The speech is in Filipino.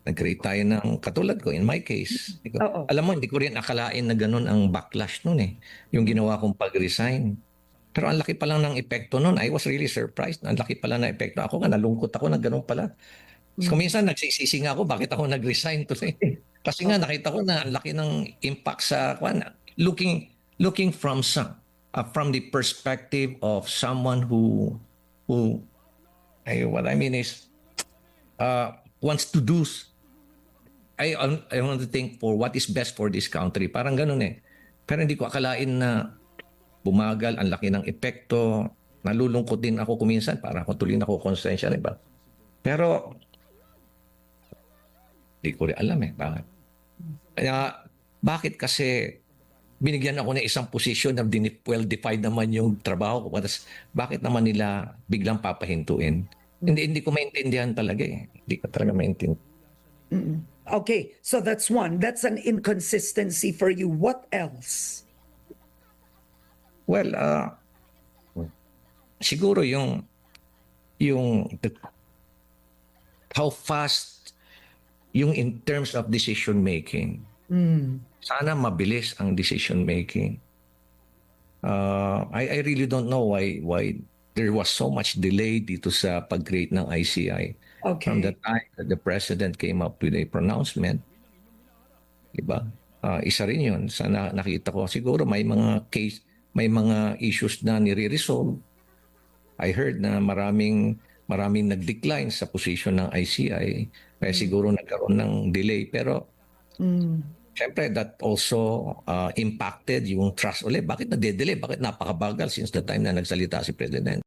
Nag-create tayo ng katulad ko, in my case. Oo. Alam mo, hindi ko rin akalain na ganun ang backlash nun eh. Yung ginawa kong pag-resign. Pero ang laki pa lang ng epekto nun. I was really surprised. Ang laki pala ng epekto. Ako nga, nalungkot ako na ganun pala. So, minsan nagsisisi nga ako, bakit ako nag-resign tuloy? Kasi nga, nakita ko na ang laki ng impact sa, looking from the perspective of someone who what I mean is, wants to do, I want to think for what is best for this country. Parang ganun eh. Pero hindi ko akalain na bumagal, ang laki ng epekto. Nalulungkot din ako kuminsan, para ako tuloy na ko konsensya, di ba? Pero, hindi ko rin alam eh, bakit. Kaya, bakit kasi binigyan ako ng isang posisyon na well-defined naman yung trabaho ko. Bakit naman nila biglang papahintuin? Hindi ko maintindihan talaga eh. Hindi ko talaga maintindihan. Okay, so that's one. That's an inconsistency for you. What else? Well, siguro yung how fast yung in terms of decision making. Sana mabilis ang decision making. I really don't know why there was so much delay dito sa pag-create ng ICI. Okay. From the time that the president came up with a pronouncement, diba? Isa rin yun. Sana nakita ko, siguro may mga issues na nire-resolve. I heard na maraming nag-decline sa position ng ICI. Kaya siguro nagkaroon ng delay. Pero, syempre, that also impacted yung trust ulit. Bakit nade-delay? Bakit napakabagal since the time na nagsalita si President?